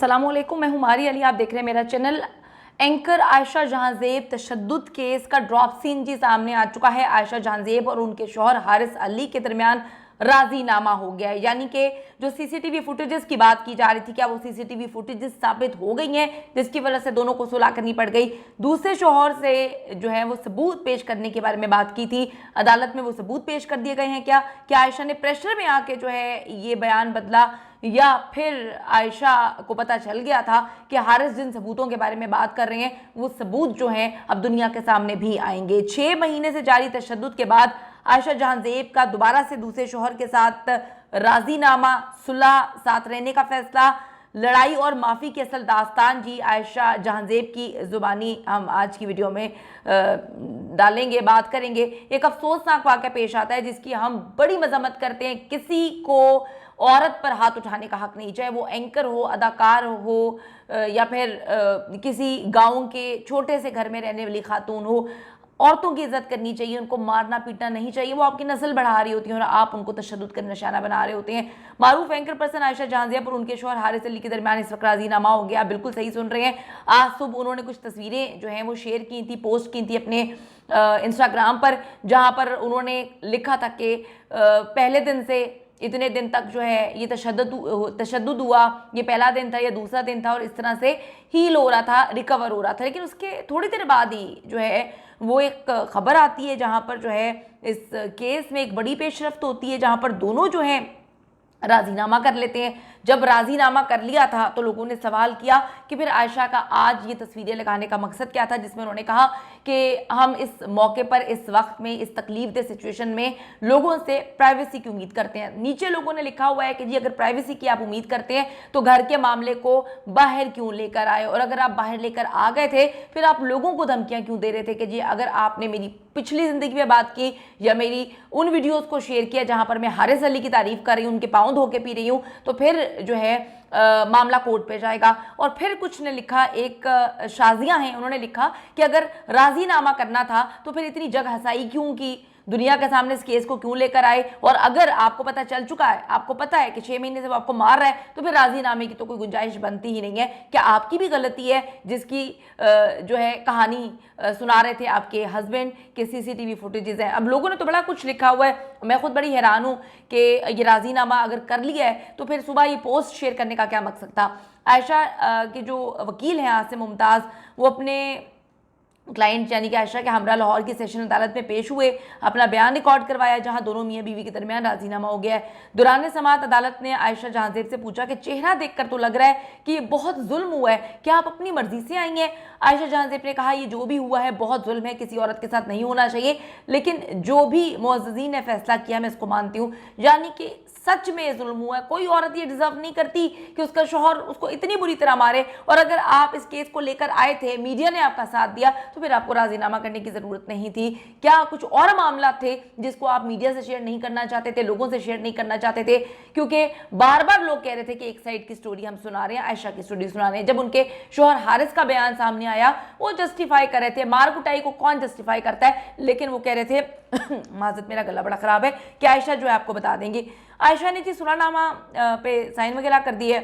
अस्सलामुअलैकुम, मैं हूं मारी अली। आप देख रहे हैं मेरा चैनल। एंकर आयशा जहांजेब तशद्दुद केस का ड्रॉप सीन जी सामने आ चुका है। आयशा जहांजेब और उनके शौहर हारिस अली के दरमियान राजीनामा हो गया है, यानी कि जो सीसीटीवी फुटेजेस की बात की जा रही थी, क्या वो सीसीटीवी फुटेजेस साबित हो गई हैं, जिसकी वजह से दोनों को सुलह करनी पड़ गई। दूसरे शौहर से जो है वो सबूत पेश करने के बारे में बात की थी, अदालत में वो सबूत पेश कर दिए गए हैं। क्या आयशा ने प्रेशर में आके जो है ये बयान बदला, या फिर आयशा को पता चल गया था कि हारिस जिन सबूतों के बारे में बात कर रहे हैं वो सबूत जो हैं अब दुनिया के सामने भी आएंगे। 6 महीने से जारी तशद्दुद के बाद आयशा जहांजेब का दोबारा से दूसरे शौहर के साथ राजीनामा, सुलह, साथ रहने का फैसला, लड़ाई और माफ़ी की असल दास्तान जी आयशा जहांजेब की ज़ुबानी हम आज की वीडियो में डालेंगे, बात करेंगे। एक अफसोसनाक वाक़या पेश आता है जिसकी हम बड़ी मजम्मत करते हैं। किसी को औरत पर हाथ उठाने का हक नहीं, चाहे वो एंकर हो, अदाकार हो, या फिर किसी गांव के छोटे से घर में रहने वाली खातून हो। औरतों की इज्जत करनी चाहिए, उनको मारना पीटना नहीं चाहिए। वो आपकी नस्ल बढ़ा रही होती है और आप उनको तशद्दुद का निशाना बना रहे होते हैं। मारूफ एंकर पर्सन आयशा जहांजेब और उनके शौहर हारिस अली के दरमियान इस वक्त राजीनामा हो गया। बिल्कुल सही सुन रहे हैं। आज सुबह उन्होंने कुछ तस्वीरें जो हैं वो शेयर की थी, पोस्ट की थी अपने इंस्टाग्राम पर, जहां पर उन्होंने लिखा था कि पहले दिन से इतने दिन तक जो है ये तशद्दुद हुआ, ये पहला दिन था या दूसरा दिन था, और इस तरह से हील हो रहा था, रिकवर हो रहा था। लेकिन उसके थोड़ी देर बाद ही जो है वो एक खबर आती है जहां पर जो है इस केस में एक बड़ी पेशरफ्त होती है, जहां पर दोनों जो हैं राजीनामा कर लेते हैं। जब राजीनामा कर लिया था तो लोगों ने सवाल किया कि फिर आयशा का आज ये तस्वीरें लगाने का मकसद क्या था, जिसमें उन्होंने कहा कि हम इस मौके पर, इस वक्त में, इस तकलीफदेह सिचुएशन में लोगों से प्राइवेसी की उम्मीद करते हैं। नीचे लोगों ने लिखा हुआ है कि जी अगर प्राइवेसी की आप उम्मीद करते हैं तो घर के मामले को बाहर क्यों लेकर आए, और अगर आप बाहर लेकर आ गए थे फिर आप लोगों को धमकियां क्यों दे रहे थे कि जी अगर आपने मेरी पिछली जिंदगी में बात की या मेरी उन वीडियोस को शेयर किया जहां पर मैं हारिस अली की तारीफ कर रही हूं, उनके पाँव धो के पी रही हूं, तो फिर जो है मामला कोर्ट पे जाएगा। और फिर कुछ ने लिखा, एक शाजिया हैं, उन्होंने लिखा कि अगर राजीनामा करना था तो फिर इतनी जग हसाई क्यों की, दुनिया के सामने इस केस को क्यों लेकर आए, और अगर आपको पता चल चुका है, आपको पता है कि 6 महीने से वो आपको मार रहा है, तो फिर राजीनामे की तो कोई गुंजाइश बनती ही नहीं है। क्या आपकी भी गलती है जिसकी जो है कहानी सुना रहे थे आपके हस्बैंड के सीसीटीवी फुटेजेस हैं? अब लोगों ने तो बड़ा कुछ लिखा हुआ है, मैं खुद बड़ी हैरान हूँ कि ये राजीनामा अगर कर लिया है तो फिर सुबह ये पोस्ट शेयर करने का क्या मकसद था। आयशा के जो वकील हैं आसिम मुमताज़, वो अपने क्लाइंट यानी कि आयशा के हमरा लाहौर की सेशन अदालत में पेश हुए, अपना बयान रिकॉर्ड करवाया, जहां दोनों मियां बीवी के दरमियान राजीनामा हो गया है। दौरान समाअत अदालत ने आयशा जहांजेब से पूछा कि चेहरा देखकर तो लग रहा है कि ये बहुत जुल्म हुआ है, क्या आप अपनी मर्जी से आई हैं? आयशा जहांजेब ने कहा ये जो भी हुआ है बहुत जुल्म है, किसी औरत के साथ नहीं होना चाहिए, लेकिन जो भी मुअज़्ज़िज़ीन ने फैसला किया मैं इसको मानती हूँ। यानी कि सच में जुल्म हुआ है। कोई औरत ये डिजर्व नहीं करती कि उसका शौहर उसको इतनी बुरी तरह मारे, और अगर आप इस केस को लेकर आए थे, मीडिया ने आपका साथ दिया, तो फिर आपको राजीनामा करने की जरूरत नहीं थी। क्या कुछ और मामला थे जिसको आप मीडिया से शेयर नहीं करना चाहते थे, लोगों से शेयर नहीं करना चाहते थे? क्योंकि बार बार लोग कह रहे थे कि एक साइड की स्टोरी हम सुना रहे हैं, आयशा की स्टोरी सुना रहे हैं। जब उनके शौहर हारिस का बयान सामने आया, वो जस्टिफाई कर रहे थे। मार कुटाई को कौन जस्टिफाई करता है, लेकिन वो कह रहे थे माजत, मेरा गला बड़ा खराब है, कि आयशा जो है आपको बता देंगे। आयशा ने जी सुलहनामा पे साइन वगैरह कर दिए।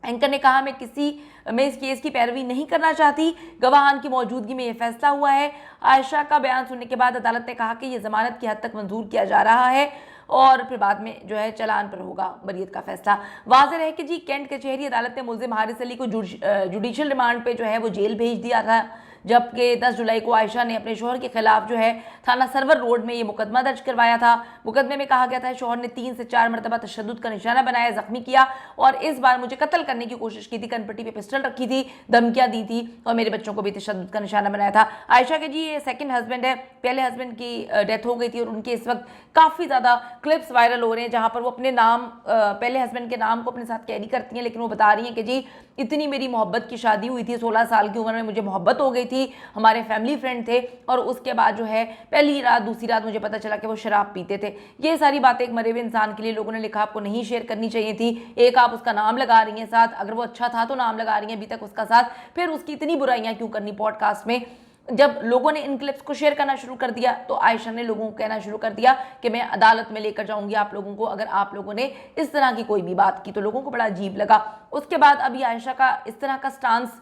एंकर ने कहा मैं इस केस की पैरवी नहीं करना चाहती, गवाहान की मौजूदगी में यह फैसला हुआ है। आयशा का बयान सुनने के बाद अदालत ने कहा कि यह जमानत की हद तक मंजूर किया जा रहा है, और फिर बाद में जो है चलान पर होगा बरियत का फैसला। वाज़ेह है कि जी कैंट कचहरी अदालत ने मुल्जिम हारिस अली को जुडिशल रिमांड पे जो है वो जेल भेज दिया था, जबकि 10 जुलाई को आयशा ने अपने शौहर के खिलाफ जो है थाना सरवर रोड में ये मुकदमा दर्ज करवाया था। मुकदमे में कहा गया था शौहर ने 3 से 4 मरतबा तशद्दुद का निशाना बनाया, जख्मी किया, और इस बार मुझे कत्ल करने की कोशिश की थी, कनपट्टी पे पिस्टल रखी थी, धमकियां दी थी, और मेरे बच्चों को भी तशद्दुद का निशाना बनाया था। आयशा के जी ये सेकंड हस्बैंड है, पहले हस्बैंड की डेथ हो गई थी, और उनके इस वक्त काफ़ी ज़्यादा क्लिप्स वायरल हो रहे हैं जहाँ पर वो अपने नाम, पहले हस्बैंड के नाम को अपने साथ कैरी करती हैं, लेकिन वो बता रही हैं कि जी इतनी मेरी मोहब्बत की शादी हुई थी, 16 साल की उम्र में मुझे मोहब्बत हो गई थी, हमारे फैमिली फ्रेंड थे, और उसके बाद जो है पहली रात दूसरी रात मुझे पता चला कि वो शराब पीते थे। ये सारी बातें एक मरे हुए इंसान के लिए लोगों ने लिखा आपको नहीं शेयर करनी चाहिए थी। एक आप उसका नाम लगा रही हैं साथ, अगर वो अच्छा था तो नाम लगा रही हैं अभी तक उसका साथ, फिर उसकी इतनी बुराइयां क्यों करनी पॉडकास्ट में? जब लोगों ने इन क्लिप्स को शेयर करना शुरू कर दिया तो आयशा ने लोगों को कहना शुरू कर दिया कि मैं अदालत में लेकर जाऊंगी आप लोगों को अगर आप लोगों ने इस तरह की कोई भी बात की। तो लोगों को बड़ा अजीब लगा। उसके बाद अभी आयशा का इस तरह का स्टांस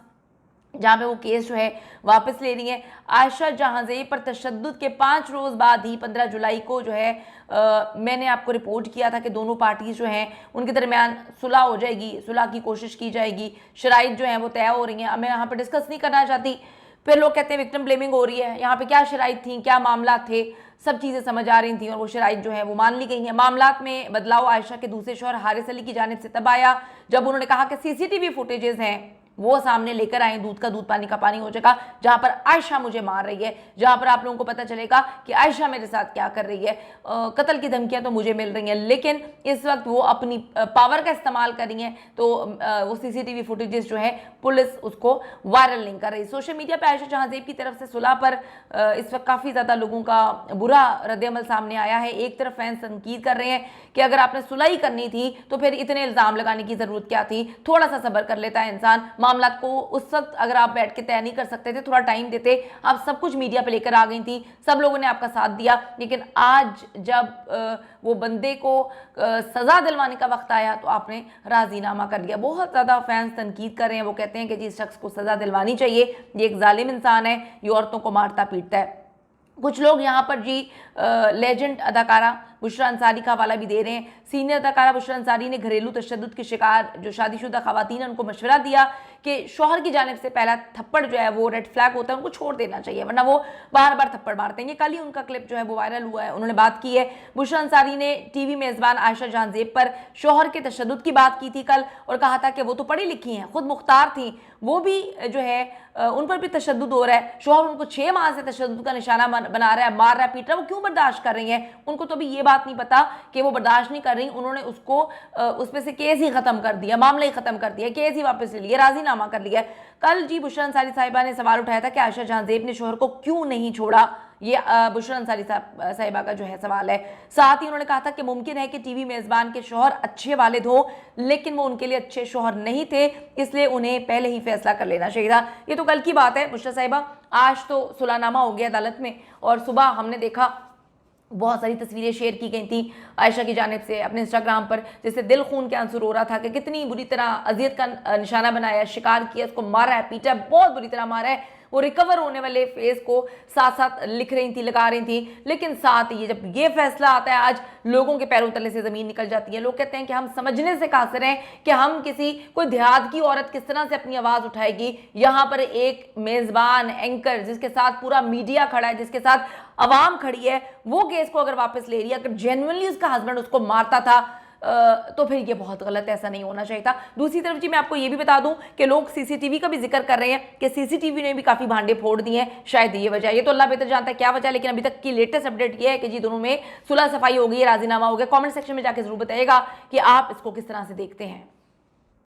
जहाँ पे वो केस जो है वापस ले रही है। आयशा जहांजेब पर तशद्दुद के 5 रोज़ बाद ही 15 जुलाई को जो है मैंने आपको रिपोर्ट किया था कि दोनों पार्टीज जो हैं उनके दरमियान सुलह हो जाएगी, सुलह की कोशिश की जाएगी, शराइत जो हैं वो तय हो रही हैं। अब मैं यहाँ पर डिस्कस नहीं करना चाहती। फिर लोग कहते हैं विक्टिम ब्लेमिंग हो रही है। यहाँ पे क्या शराइत थी, क्या मामला थे, सब चीज़ें समझ आ रही थी और वो शराइत जो है वो मान ली गई हैं। मामलात में बदलाव आयशा के दूसरे शौहर हारिस अली की जानिब से तब आया जब उन्होंने कहा कि सीसीटीवी फुटेजेस हैं वो सामने लेकर आए, दूध का दूध पानी का पानी हो जाएगा, जहां पर आयशा मुझे मार रही है, जहां पर आप लोगों को पता चलेगा कि आयशा मेरे साथ क्या कर रही है। कत्ल की धमकियां तो मुझे मिल रही हैं, लेकिन इस वक्त वो अपनी पावर का इस्तेमाल कर रही हैं। तो वो सीसीटीवी फुटेजेस जो है पुलिस उसको वायरल नहीं कर रही। सोशल मीडिया पर आयशा जहांजेब की तरफ से सुलह पर इस वक्त काफ़ी ज़्यादा लोगों का बुरा रद्द-ए-अमल सामने आया है। एक तरफ फैंस तनकीद कर रहे हैं कि अगर आपने सुलह ही करनी थी तो फिर इतने इल्ज़ाम लगाने की ज़रूरत क्या थी, थोड़ा सा सब्र कर लेता है इंसान। मामला को उस वक्त अगर आप बैठ के तय नहीं कर सकते थे, थोड़ा टाइम देते, आप सब कुछ मीडिया पे लेकर आ गई थी, सब लोगों ने आपका साथ दिया। लेकिन आज जब वो बंदे को सज़ा दिलवाने का वक्त आया तो आपने राजीनामा कर लिया। बहुत ज़्यादा फैंस तनकीद कर रहे हैं। वो कहते हैं कि जिस शख्स को सज़ा दिलवानी चाहिए, ये एक जालिम इंसान है, ये औरतों को मारता पीटता है। कुछ लोग यहाँ पर जी लेजेंड अदाकारा बुशरा अंसारी का हवाला भी दे रहे हैं। सीनियर अदाकारा बुशरा अंसारी ने घरेलू तशद्दुद के शिकार जो शादीशुदा खवातीन हैं उनको मशवरा दिया कि शौहर की जानिब से पहला थप्पड़ जो है वो रेड फ्लैग होता है, उनको छोड़ देना चाहिए, वरना वो बार बार थप्पड़ मारते हैं। ये कल ही उनका क्लिप जो है वो वायरल हुआ है, उन्होंने बात की है। बुशरा अंसारी ने टीवी मेज़बान आयशा जहांजेब पर शौहर के तशद्दुद की बात की थी कल और कहा था कि वो तो पढ़ी लिखी हैं, खुद मुख्तार थी, वो भी जो है उन पर भी तशद्दुद हो रहा है, शौहर उनको 6 माह से तशद्दुद का निशाना बना रहा है, मार रहा है, पीट रहा है, वो क्यों बर्दाश्त कर रही हैं? उनको तो अभी ये बात नहीं पता कि वो बर्दाश्त नहीं कर रही। उन्होंने उसको उसमें से केस ही खत्म कर दिया, मामला ही खत्म कर दिया, केस ही वापस ले लिया, राजीनामा कर लिया। कल जी बुशरा अंसारी साहिबा ने सवाल उठाया था कि आयशा जहांजेब ने शौहर को क्यों नहीं छोड़ा। ये बुशरा अंसारी साहिबा का जो है सवाल है। साथ ही उन्होंने कहा था कि मुमकिन है कि टीवी मेज़बान के शौहर अच्छे वालिद हो, लेकिन वो उनके लिए अच्छे शौहर नहीं थे, इसलिए उन्हें पहले ही फैसला कर लेना चाहिए था। ये तो कल की बात है बुशरा साहिबा। आज तो सुलहनामा हो गया अदालत में और सुबह हमने देखा बहुत सारी तस्वीरें शेयर की गई थी आयशा की जानिब से अपने इंस्टाग्राम पर, जिससे दिल खून के आंसू रो रहा था कि कितनी बुरी तरह अजियत का निशाना बनाया, शिकार किया, उसको मारा है, पीटा है, बहुत बुरी तरह मारा है। वो रिकवर होने वाले फेज को साथ साथ लिख रही थी, लगा रही थी, लेकिन साथ ही जब ये फैसला आता है आज लोगों के पैरों तले से ज़मीन निकल जाती है। लोग कहते हैं कि हम समझने से कासिर हैं कि हम कोई देहात की औरत किस तरह से अपनी आवाज़ उठाएगी। यहाँ पर एक मेज़बान एंकर जिसके साथ पूरा मीडिया खड़ा है, जिसके साथ आवाम खड़ी है, वो केस को अगर वापस ले रही है, अगर जेन्युइनली उसका हस्बैंड उसको मारता था तो फिर ये बहुत गलत है, ऐसा नहीं होना चाहिए था। दूसरी तरफ जी मैं आपको ये भी बता दूं कि लोग सीसीटीवी का भी जिक्र कर रहे हैं कि सीसीटीवी ने भी काफ़ी भांडे फोड़ दिए हैं, शायद ये वजह, ये तो अल्लाह बेहतर जानता है क्या वजह, लेकिन अभी तक की लेटेस्ट अपडेट ये है कि जी दोनों में सुलह सफाई हो गई, राजीनामा हो गया। कमेंट सेक्शन में जाकर जरूर बताइएगा कि आप इसको किस तरह से देखते हैं।